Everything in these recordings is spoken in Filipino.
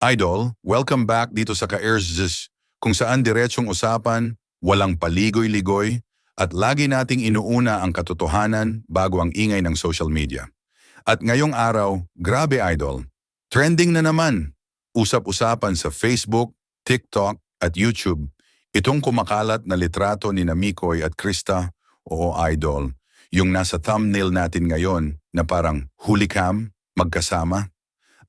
Idol, welcome back dito sa Ka-Erzs, kung saan diretsong usapan, walang paligoy-ligoy, at lagi nating inuuna ang katotohanan bago ang ingay ng social media. At ngayong araw, grabe idol, trending na naman. Usap-usapan sa Facebook, TikTok at YouTube, itong kumakalat na litrato ni Mikoy at Krista, oo idol, yung nasa thumbnail natin ngayon na parang huli cam, magkasama.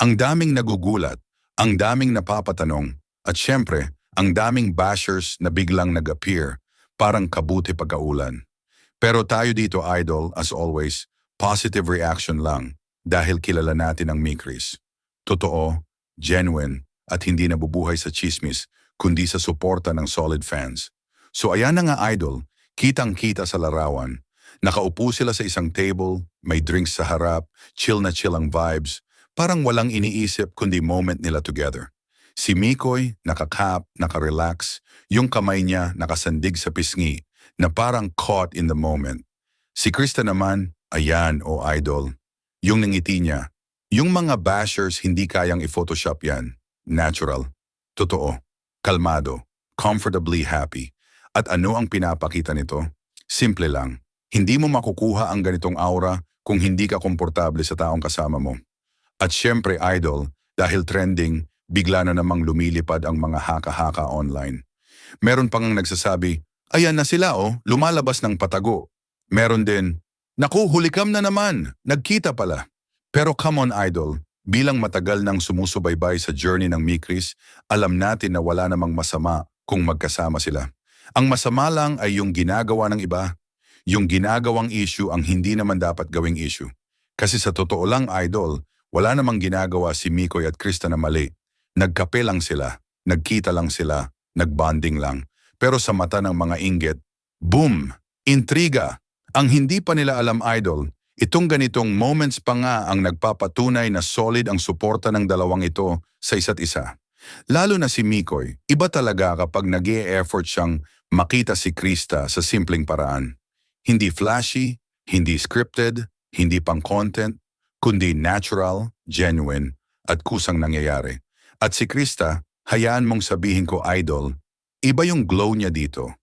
Ang daming nagugulat, ang daming napapatanong, at syempre, ang daming bashers na biglang nag-appear, parang kabuti pagkaulan. Pero tayo dito, idol, as always, positive reaction lang dahil kilala natin ang Mikris. Totoo, genuine, at hindi nabubuhay sa chismis, kundi sa suporta ng solid fans. So ayan na nga idol, kitang-kita sa larawan. Nakaupo sila sa isang table, may drinks sa harap, chill ang vibes, parang walang iniisip kundi moment nila together. Si Mikoy, nakakap, nakarelax, yung kamay niya nakasandig sa pisngi, na parang caught in the moment. Si Krista naman, ayan o idol, yung nangiti niya. Yung mga bashers hindi kayang i-photoshop yan. Natural, totoo, kalmado, comfortably happy. At ano ang pinapakita nito? Simple lang, hindi mo makukuha ang ganitong aura kung hindi ka komportable sa taong kasama mo. At syempre idol, dahil trending, bigla na namang lumilipad ang mga haka-haka online. Meron pang nagsasabi, ayan na sila lumalabas ng patago. Meron din, naku hulikam na naman, nagkita pala. Pero come on idol, bilang matagal nang sumusubaybay sa journey ng Mikris, alam natin na wala namang masama kung magkasama sila. Ang masama lang ay yung ginagawa ng iba, yung ginagawang issue ang hindi naman dapat gawing issue. Kasi sa totoo lang idol, wala namang ginagawa si Mikoy at Krista na mali. Nagkape lang sila, nagkita lang sila, nagbonding lang. Pero sa mata ng mga inggit, boom! Intriga! Ang hindi pa nila alam idol, itong ganitong moments pa nga ang nagpapatunay na solid ang suporta ng dalawang ito sa isa't isa. Lalo na si Mikoy, iba talaga kapag nag-e-effort siyang makita si Krista sa simpleng paraan. Hindi flashy, hindi scripted, hindi pang content, kundi natural, genuine, at kusang nangyayari. At si Krista, hayaan mong sabihin ko idol, iba yung glow niya dito.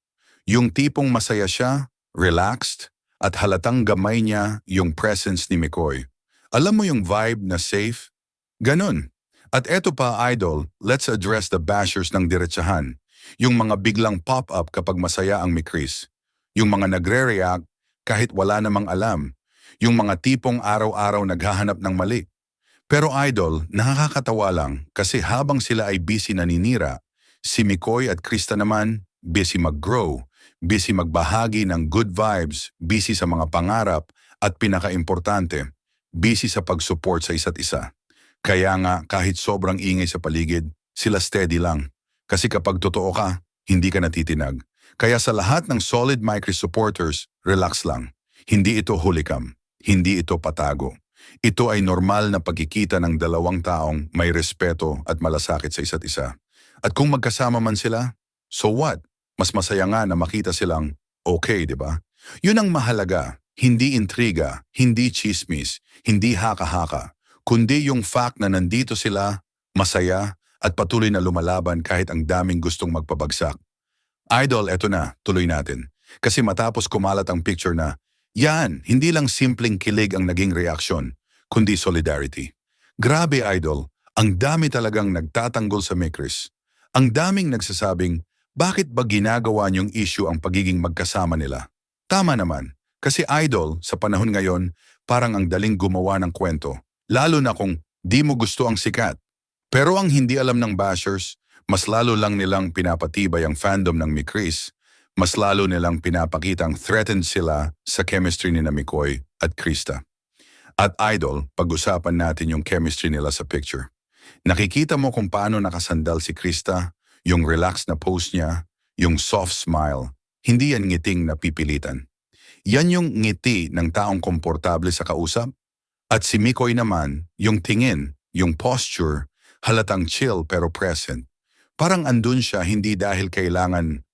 Yung tipong masaya siya, relaxed, at halatang gamay niya yung presence ni Mikoy. Alam mo yung vibe na safe? Ganun. At eto pa idol, let's address the bashers ng diretsahan. Yung mga biglang pop-up kapag masaya ang Mikris. Yung mga nagre-react kahit wala namang alam. Yung mga tipong araw-araw naghahanap ng mali. Pero idol, nakakatawa lang kasi habang sila ay busy naninira, si Mikoy at Krista naman busy mag-grow, busy magbahagi ng good vibes, busy sa mga pangarap at pinaka-importante, busy sa pag-support sa isa't isa. Kaya nga kahit sobrang ingay sa paligid, sila steady lang. Kasi kapag totoo ka, hindi ka natitinag. Kaya sa lahat ng solid Mikris supporters, relax lang. Hindi ito hulikam. Hindi ito patago. Ito ay normal na pagkikita ng dalawang taong may respeto at malasakit sa isa't isa. At kung magkasama man sila, so what? Mas masaya nga na makita silang okay, di ba? Yun ang mahalaga. Hindi intriga, hindi chismis, hindi haka-haka, kundi yung fact na nandito sila, masaya, at patuloy na lumalaban kahit ang daming gustong magpabagsak. Idol, eto na, tuloy natin. Kasi matapos kumalat ang picture na, yan, hindi lang simpleng kilig ang naging reaksyon, kundi solidarity. Grabe idol, ang dami talagang nagtatanggol sa Mikris. Ang daming nagsasabing, bakit ba ginagawa niyong issue ang pagiging magkasama nila? Tama naman, kasi idol, sa panahon ngayon, parang ang daling gumawa ng kwento. Lalo na kung di mo gusto ang sikat. Pero ang hindi alam ng bashers, mas lalo lang nilang pinapatibay ang fandom ng Mikris. Mas lalo nilang pinapakitang threatened sila sa chemistry ni Mikoy at Krista. At idol, pag-usapan natin yung chemistry nila sa picture. Nakikita mo kung paano nakasandal si Krista, yung relaxed na pose niya, yung soft smile, hindi yan ngiting napipilitan. Yan yung ngiti ng taong komportable sa kausap. At si Mikoy naman, yung tingin, yung posture, halatang chill pero present. Parang andun siya hindi dahil kailangan,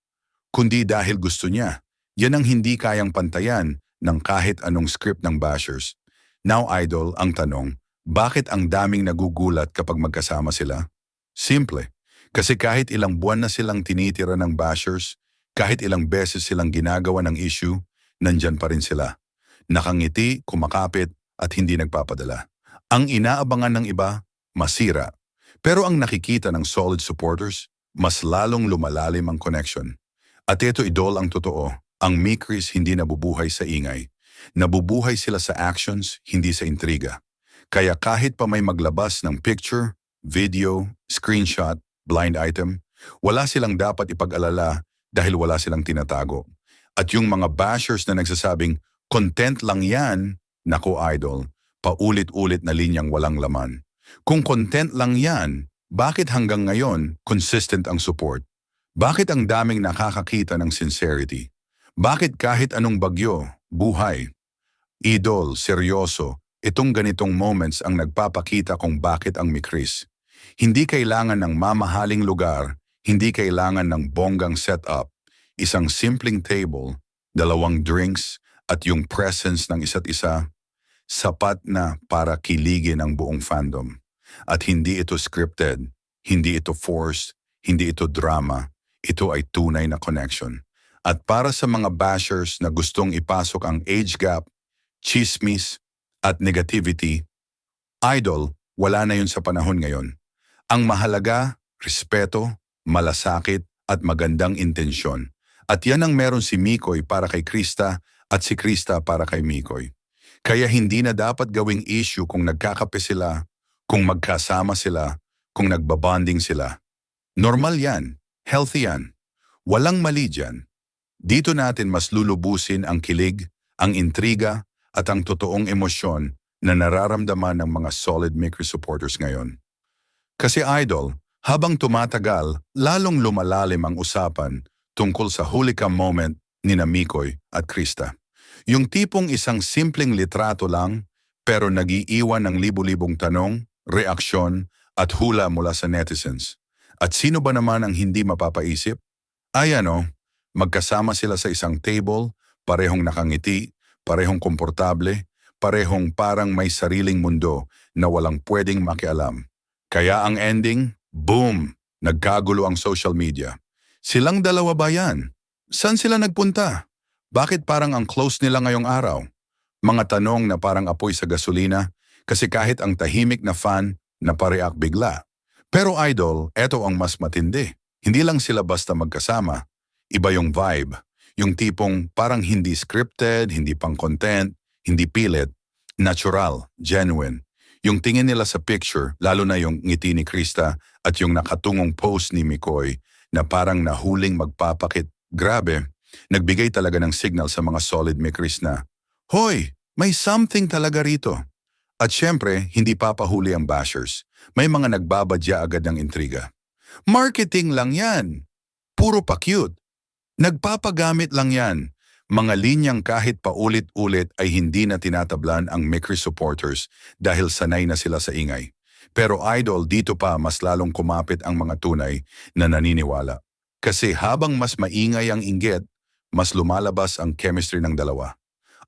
kundi dahil gusto niya. Yan ang hindi kayang pantayan ng kahit anong script ng bashers. Now idol, ang tanong, bakit ang daming nagugulat kapag magkasama sila? Simple. Kasi kahit ilang buwan na silang tinitira ng bashers, kahit ilang beses silang ginagawa ng issue, nandyan pa rin sila. Nakangiti, kumakapit, at hindi nagpapadala. Ang inaabangan ng iba, masira. Pero ang nakikita ng solid supporters, mas lalong lumalalim ang connection. At ito idol ang totoo, ang Mikris hindi nabubuhay sa ingay. Nabubuhay sila sa actions, hindi sa intriga. Kaya kahit pa may maglabas ng picture, video, screenshot, blind item, wala silang dapat ipag-alala dahil wala silang tinatago. At yung mga bashers na nagsasabing, content lang yan, naku idol, paulit-ulit na linyang walang laman. Kung content lang yan, bakit hanggang ngayon consistent ang support? Bakit ang daming nakakakita ng sincerity? Bakit kahit anong bagyo, buhay? Idol, seryoso, itong ganitong moments ang nagpapakita kung bakit ang Mikris. Hindi kailangan ng mamahaling lugar, hindi kailangan ng bonggang setup, isang simpleng table, 2 drinks, at yung presence ng isa't isa, sapat na para kiligin ang buong fandom. At hindi ito scripted, hindi ito forced, hindi ito drama, ito ay tunay na connection. At para sa mga bashers na gustong ipasok ang age gap, chismis, at negativity, idol, wala na yun sa panahon ngayon. Ang mahalaga, respeto, malasakit, at magandang intensyon. At yan ang meron si Mikoy para kay Krista at si Krista para kay Mikoy. Kaya hindi na dapat gawing issue kung nagkakape sila, kung magkasama sila, kung nagbabonding sila. Normal yan, healthy yan. Walang mali dyan. Dito natin mas lulubusin ang kilig, ang intriga, at ang totoong emosyon na nararamdaman ng mga solid Mikris supporters ngayon. Kasi idol, habang tumatagal, lalong lumalalim ang usapan tungkol sa hulika moment ni Mikoy at Krista. Yung tipong isang simpleng litrato lang, pero nag-iiwan ng libu-libong tanong, reaksyon, at hula mula sa netizens. At sino ba naman ang hindi mapapaisip? Ay magkasama sila sa isang table, parehong nakangiti, parehong komportable, parehong parang may sariling mundo na walang pwedeng makialam. Kaya ang ending, boom! Nagkagulo ang social media. Silang dalawa ba yan? Saan sila nagpunta? Bakit parang ang close nila ngayong araw? Mga tanong na parang apoy sa gasolina kasi kahit ang tahimik na fan napareact bigla. Pero idol, eto ang mas matindi. Hindi lang sila basta magkasama. Iba yung vibe. Yung tipong parang hindi scripted, hindi pang content, hindi pilit. Natural, genuine. Yung tingin nila sa picture, lalo na yung ngiti ni Krista at yung nakatungong pose ni Mikoy na parang nahuling magpapakit. Grabe, nagbigay talaga ng signal sa mga solid Mikris na, hoy, may something talaga rito. At syempre, hindi papahuli ang bashers. May mga nagbabadya agad ng intriga. Marketing lang yan. Puro pa cute. Nagpapagamit lang yan. Mga linyang kahit paulit-ulit ay hindi na tinatablan ang Mikris supporters dahil sanay na sila sa ingay. Pero idol, dito pa mas lalong kumapit ang mga tunay na naniniwala. Kasi habang mas maingay ang inggit, mas lumalabas ang chemistry ng dalawa.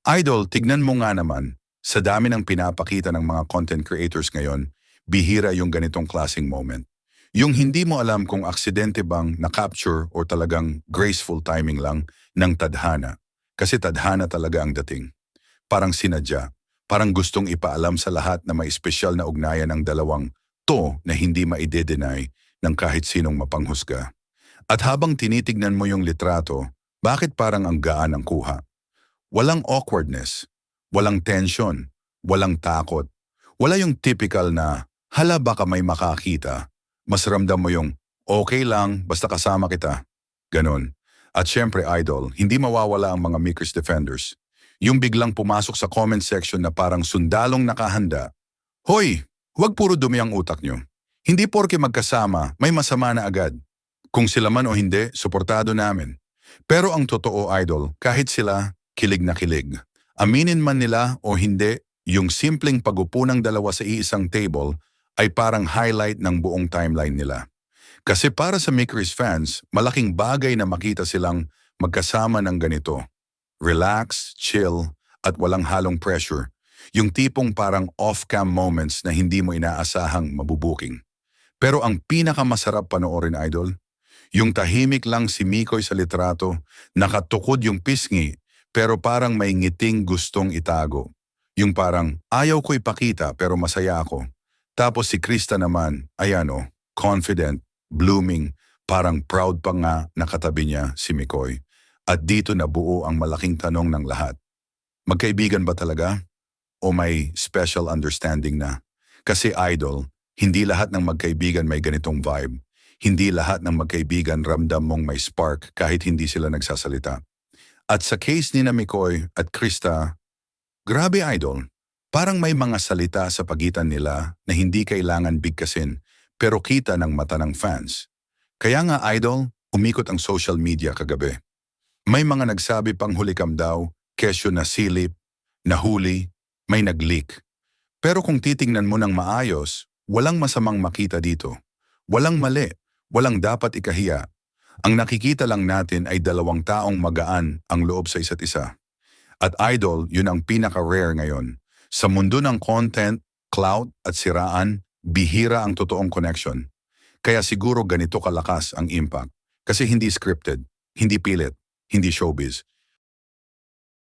Idol, tignan mo nga naman, sa dami ng pinapakita ng mga content creators ngayon, bihira yung ganitong klaseng moment. Yung hindi mo alam kung aksidente bang na-capture o talagang graceful timing lang ng tadhana. Kasi tadhana talaga ang dating. Parang sinadya, parang gustong ipaalam sa lahat na may espesyal na ugnayan ng dalawang to na hindi maide-deny ng kahit sinong mapanghusga. At habang tinitignan mo yung litrato, bakit parang ang gaan ang kuha? Walang awkwardness, walang tension, walang takot. Wala yung typical na, hala baka may makakita. Mas ramdam mo yung, okay lang, basta kasama kita. Ganon. At syempre idol, hindi mawawala ang mga Mikris defenders. Yung biglang pumasok sa comment section na parang sundalong nakahanda. Hoy, huwag puro dumi ang utak nyo. Hindi porke magkasama, may masama na agad. Kung sila man o hindi, suportado namin. Pero ang totoo idol, kahit sila, kilig na kilig. Aminin man nila o hindi, yung simpleng pag-upo ng dalawa sa iisang table ay parang highlight ng buong timeline nila. Kasi para sa Mikris fans, malaking bagay na makita silang magkasama ng ganito. Relax, chill, at walang halong pressure. Yung tipong parang off-cam moments na hindi mo inaasahang mabubuking. Pero ang pinakamasarap panoorin, idol, yung tahimik lang si Mikoy sa litrato, nakatukod yung pisngi, pero parang may ngiting gustong itago. Yung parang, ayaw ko ipakita pero masaya ako. Tapos si Krista naman, ayan o, confident, blooming, parang proud pa nga nakatabi niya si Mikoy. At dito nabuo ang malaking tanong ng lahat. Magkaibigan ba talaga? O may special understanding na? Kasi idol, hindi lahat ng magkaibigan may ganitong vibe. Hindi lahat ng magkaibigan ramdam mong may spark kahit hindi sila nagsasalita. At sa case ni na Mikoy at Krista, grabe idol, parang may mga salita sa pagitan nila na hindi kailangan bigkasin pero kita ng mata ng fans. Kaya nga idol, umikot ang social media kagabi. May mga nagsabi pang hulikam daw, kesyo na silip, nahuli, may nag-leak. Pero kung titingnan mo ng maayos, walang masamang makita dito. Walang mali, walang dapat ikahiya. Ang nakikita lang natin ay dalawang taong magaan ang loob sa isa't isa. At idol, yun ang pinaka-rare ngayon. Sa mundo ng content, clout at siraan, bihira ang totoong connection. Kaya siguro ganito kalakas ang impact. Kasi hindi scripted, hindi pilit, hindi showbiz.